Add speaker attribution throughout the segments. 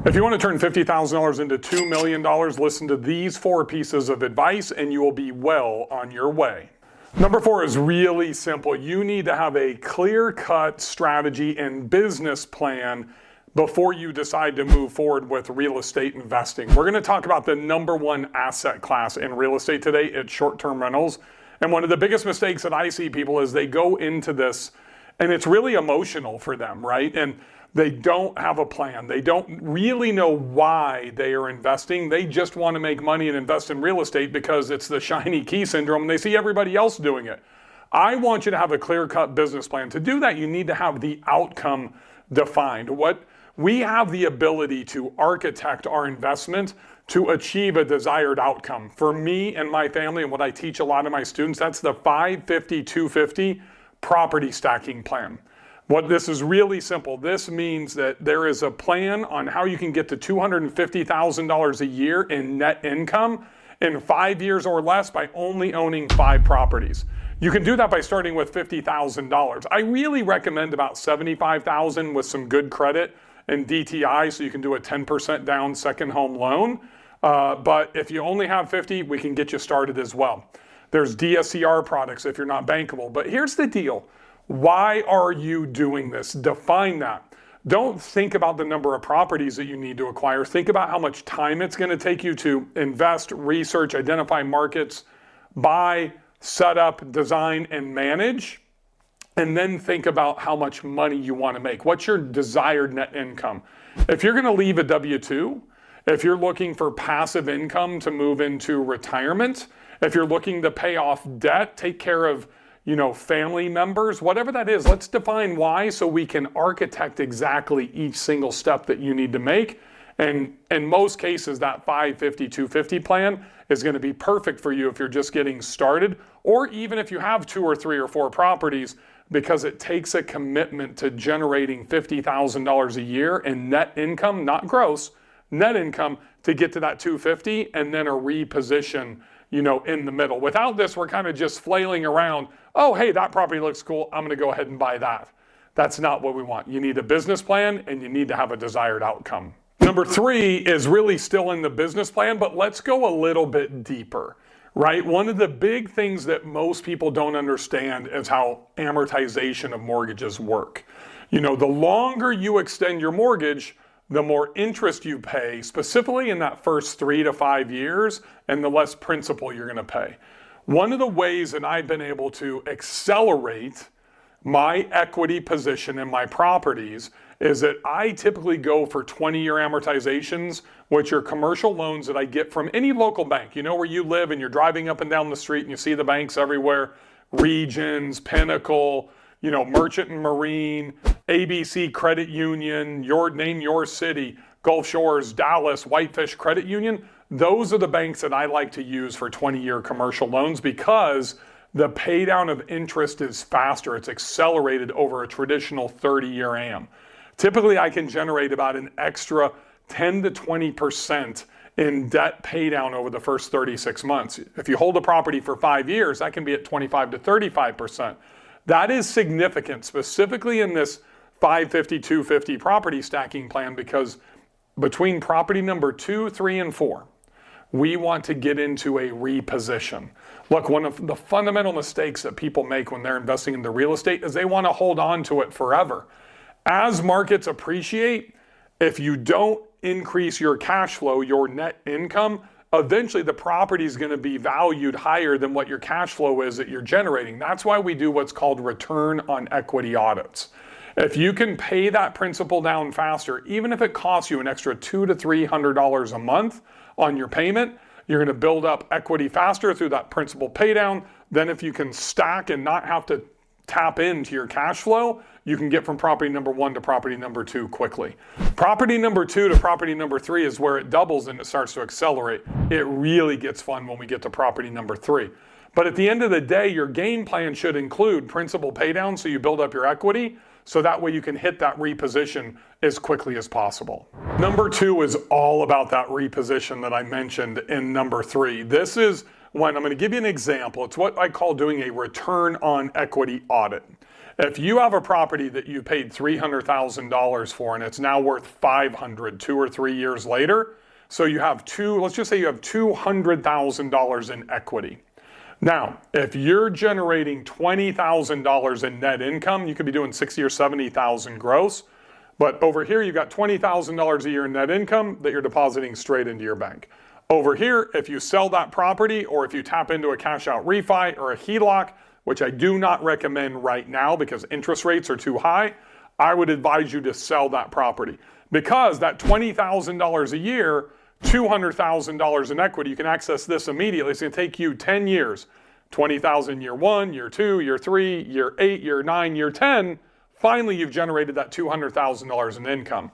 Speaker 1: If you want to turn $50,000 into $2 million, listen to these 4 pieces of advice and you will be well on your way. Number 4 is really simple. You need to have a clear-cut strategy and business plan before you decide to move forward with real estate investing. We're going to talk about the number 1 asset class in real estate today. It's short-term rentals. And one of the biggest mistakes that I see people is they go into this and it's really emotional for them, right? And they don't have a plan. They don't really know why they are investing. They just want to make money and invest in real estate because it's the shiny key syndrome and they see everybody else doing it. I want you to have a clear-cut business plan. To do that, you need to have the outcome defined. We have the ability to architect our investment to achieve a desired outcome. For me and my family, and what I teach a lot of my students, that's the 5-50-250 property stacking plan. This is really simple. This means that there is a plan on how you can get to $250,000 a year in net income in 5 years or less by only owning 5 properties. You can do that by starting with $50,000. I really recommend about $75,000 with some good credit and DTI, so you can do a 10% down second home loan. But if you only have 50, we can get you started as well. There's DSCR products if you're not bankable. But here's the deal. Why are you doing this? Define that. Don't think about the number of properties that you need to acquire. Think about how much time it's going to take you to invest, research, identify markets, buy, set up, design, and manage. And then think about how much money you want to make. What's your desired net income? If you're going to leave a W-2, if you're looking for passive income to move into retirement, if you're looking to pay off debt, take care of family members, whatever that is, let's define why so we can architect exactly each single step that you need to make. And in most cases, that 5-50-250 plan is going to be perfect for you if you're just getting started, or even if you have 2 or 3 or 4 properties, because it takes a commitment to generating $50,000 a year in net income, not gross, net income to get to that 250 and then a reposition, in the middle. Without this, we're kind of just flailing around. Oh, hey, that property looks cool. I'm going to go ahead and buy that. That's not what we want. You need a business plan and you need to have a desired outcome. Number 3 is really still in the business plan, but let's go a little bit deeper, right? One of the big things that most people don't understand is how amortization of mortgages work. The longer you extend your mortgage, the more interest you pay, specifically in that first 3 to 5 years, and the less principal you're going to pay. One of the ways that I've been able to accelerate my equity position in my properties is that I typically go for 20-year amortizations, which are commercial loans that I get from any local bank. Where you live and you're driving up and down the street and you see the banks everywhere, Regions, Pinnacle, Merchant and Marine, ABC Credit Union, your city, Gulf Shores, Dallas, Whitefish Credit Union. Those are the banks that I like to use for 20-year commercial loans because the pay down of interest is faster. It's accelerated over a traditional 30-year AM. Typically, I can generate about an extra 10 to 20% in debt pay down over the first 36 months. If you hold a property for 5 years, that can be at 25 to 35%. That is significant, specifically in this 5-50-250 property stacking plan, because between property number 2, 3, and 4, we want to get into a reposition. Look, one of the fundamental mistakes that people make when they're investing into real estate is they want to hold on to it forever. As markets appreciate, if you don't increase your cash flow, your net income, eventually the property is going to be valued higher than what your cash flow is that you're generating. That's why we do what's called return on equity audits. If you can pay that principal down faster, even if it costs you an extra $200 to $300 a month on your payment, you're going to build up equity faster through that principal pay down. Then if you can stack and not have to tap into your cash flow, you can get from property number 1 to property number 2 quickly. Property number 2 to property number 3 is where it doubles and it starts to accelerate. It really gets fun when we get to property number 3. But at the end of the day, your game plan should include principal pay down so you build up your equity, so that way you can hit that reposition as quickly as possible. Number 2 is all about that reposition that I mentioned in number 3. This is when I'm going to give you an example. It's what I call doing a return on equity audit. If you have a property that you paid $300,000 for and it's now worth $500,000 2 or 3 years later, so you have let's just say you have $200,000 in equity. Now, if you're generating $20,000 in net income, you could be doing $60,000 or $70,000 gross. But over here, you've got $20,000 a year in net income that you're depositing straight into your bank. Over here, if you sell that property or if you tap into a cash out refi or a HELOC, which I do not recommend right now because interest rates are too high, I would advise you to sell that property. Because that $20,000 a year, $200,000 in equity, you can access this immediately. It's going to take you 10 years. $20,000 year 1, year 2, year 3, year 8, year 9, year 10. Finally, you've generated that $200,000 in income.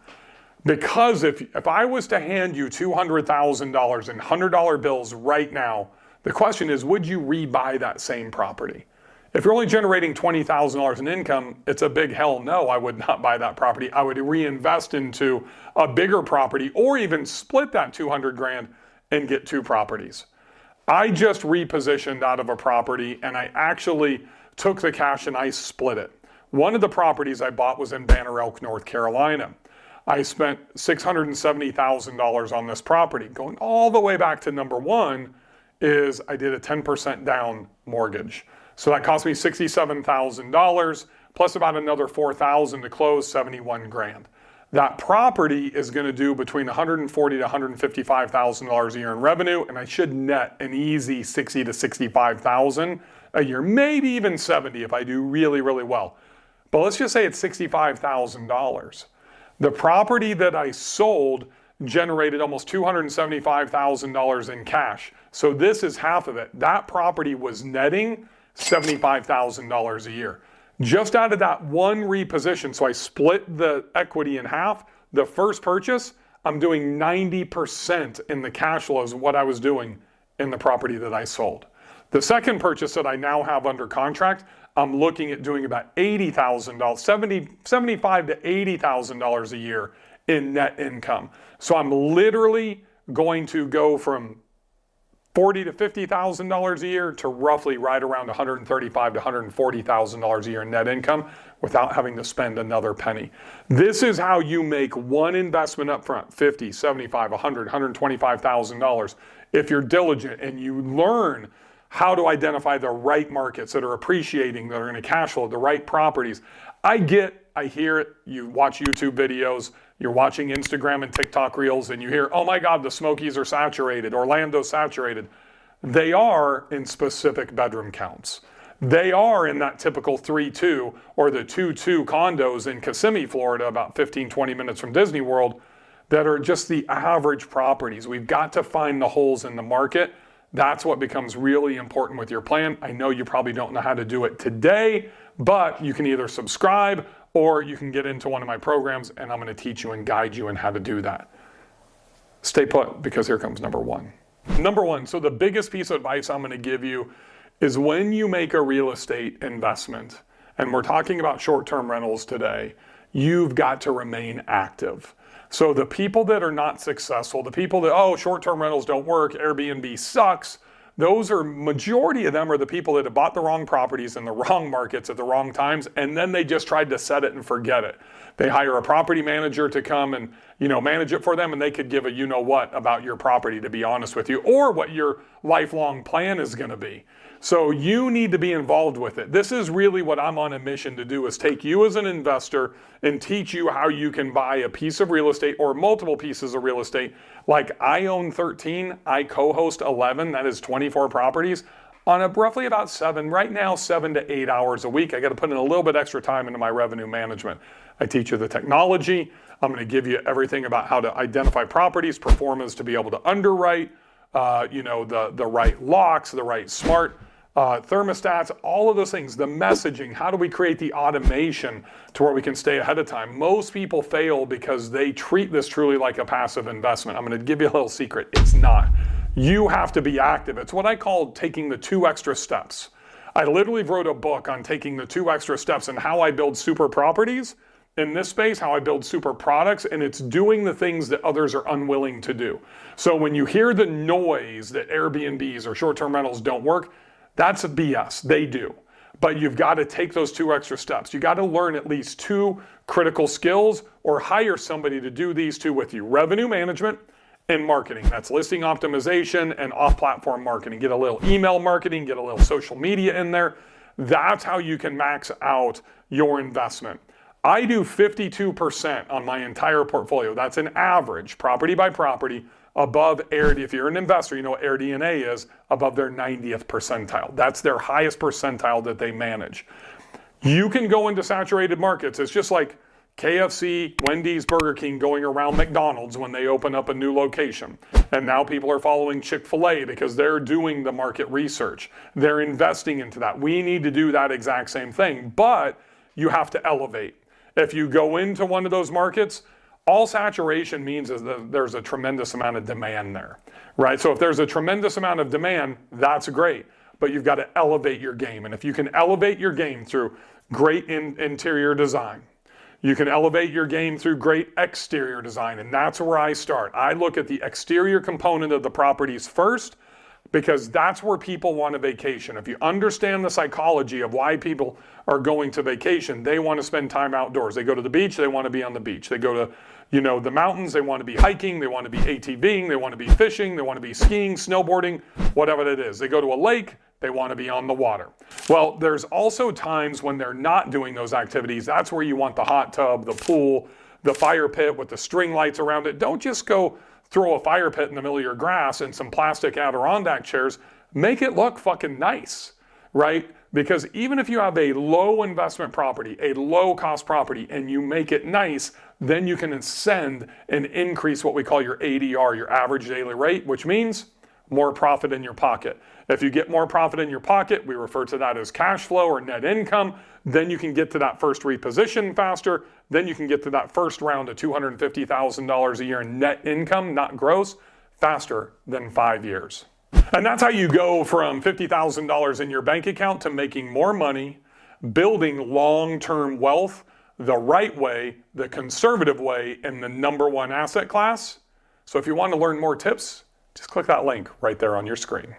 Speaker 1: Because if I was to hand you $200,000 in $100 bills right now, the question is, would you rebuy that same property? If you're only generating $20,000 in income, it's a big hell no, I would not buy that property. I would reinvest into a bigger property or even split that 200 grand and get 2 properties. I just repositioned out of a property and I actually took the cash and I split it. One of the properties I bought was in Banner Elk, North Carolina. I spent $670,000 on this property. Going all the way back to number 1 is I did a 10% down mortgage. So that cost me $67,000 plus about another $4,000 to close, 71 grand. That property is going to do between $140,000 to $155,000 a year in revenue, and I should net an easy $60,000 to $65,000 a year, maybe even $70,000 if I do really, really well. But let's just say it's $65,000. The property that I sold generated almost $275,000 in cash. So this is half of it. That property was netting $75,000 a year. Just out of that one reposition, so I split the equity in half, the first purchase, I'm doing 90% in the cash flows of what I was doing in the property that I sold. The second purchase that I now have under contract, I'm looking at doing about $80,000, $75,000 to $80,000 a year in net income. So I'm literally going to go from $40,000 to $50,000 a year to roughly right around $135,000 to $140,000 a year in net income without having to spend another penny. This is how you make one investment up front, $50,000, $75,000, $100,000, $125,000. If you're diligent and you learn how to identify the right markets that are appreciating, that are going to cash flow, the right properties. I hear it, you watch YouTube videos, you're watching Instagram and TikTok reels and you hear, oh my God, the Smokies are saturated, Orlando's saturated. They are in specific bedroom counts. They are in that typical 3-2 or the 2-2 condos in Kissimmee, Florida, about 15, 20 minutes from Disney World, that are just the average properties. We've got to find the holes in the market. That's what becomes really important with your plan. I know you probably don't know how to do it today, but you can either subscribe or you can get into one of my programs and I'm going to teach you and guide you in how to do that. Stay put, because here comes number 1. Number 1, so the biggest piece of advice I'm going to give you is when you make a real estate investment, and we're talking about short-term rentals today, you've got to remain active. So the people that are not successful, the people that, oh, short-term rentals don't work, Airbnb sucks, majority of them are the people that have bought the wrong properties in the wrong markets at the wrong times, and then they just tried to set it and forget it. They hire a property manager to come and, manage it for them, and they could give a you-know-what about your property, to be honest with you, or what your lifelong plan is going to be. So you need to be involved with it. This is really what I'm on a mission to do, is take you as an investor and teach you how you can buy a piece of real estate or multiple pieces of real estate. Like I own 13, I co-host 11, that is 24 properties on roughly about 7 to 8 hours a week. I got to put in a little bit extra time into my revenue management. I teach you the technology. I'm going to give you everything about how to identify properties, performance to be able to underwrite, the right locks, the right smart thermostats, all of those things, the messaging, how do we create the automation to where we can stay ahead of time? Most people fail because they treat this truly like a passive investment. I'm going to give you a little secret. It's not. You have to be active. It's what I call taking the 2 extra steps. I literally wrote a book on taking the 2 extra steps and how I build super properties in this space, how I build super products, and it's doing the things that others are unwilling to do. So when you hear the noise that Airbnbs or short-term rentals don't work, that's a BS. They do. but you've got to take those 2 extra steps. You got to learn at least 2 critical skills or hire somebody to do these 2 with you. Revenue management and marketing. That's listing optimization and off-platform marketing. Get a little email marketing, get a little social media in there. That's how you can max out your investment. I do 52% on my entire portfolio. That's an average, property by property, above AIR. If you're an investor, you know what AIR DNA is, above their 90th percentile. That's their highest percentile that they manage. You can go into saturated markets. It's just like KFC, Wendy's, Burger King going around McDonald's when they open up a new location. And now people are following Chick-fil-A because they're doing the market research. They're investing into that. We need to do that exact same thing, but you have to elevate. If you go into one of those markets, all saturation means is that there's a tremendous amount of demand there, right? So if there's a tremendous amount of demand, that's great, but you've got to elevate your game. And if you can elevate your game through great interior design, you can elevate your game through great exterior design, and that's where I start. I look at the exterior component of the properties first, because that's where people want a vacation. If you understand the psychology of why people are going to vacation, they want to spend time outdoors. They go to the beach, they want to be on the beach. They go to, the mountains, they want to be hiking, they want to be ATVing, they want to be fishing, they want to be skiing, snowboarding, whatever it is. They go to a lake, they want to be on the water. Well, there's also times when they're not doing those activities. That's where you want the hot tub, the pool, the fire pit with the string lights around it. Don't just go throw a fire pit in the middle of your grass and some plastic Adirondack chairs. Make it look fucking nice, right? Because even if you have a low investment property, a low cost property, and you make it nice, then you can ascend and increase what we call your ADR, your average daily rate, which means more profit in your pocket. If you get more profit in your pocket, we refer to that as cash flow or net income, then you can get to that first reposition faster, then you can get to that first round of $250,000 a year in net income, not gross, faster than 5 years. And that's how you go from $50,000 in your bank account to making more money, building long-term wealth the right way, the conservative way, in the #1 asset class. So if you want to learn more tips, just click that link right there on your screen.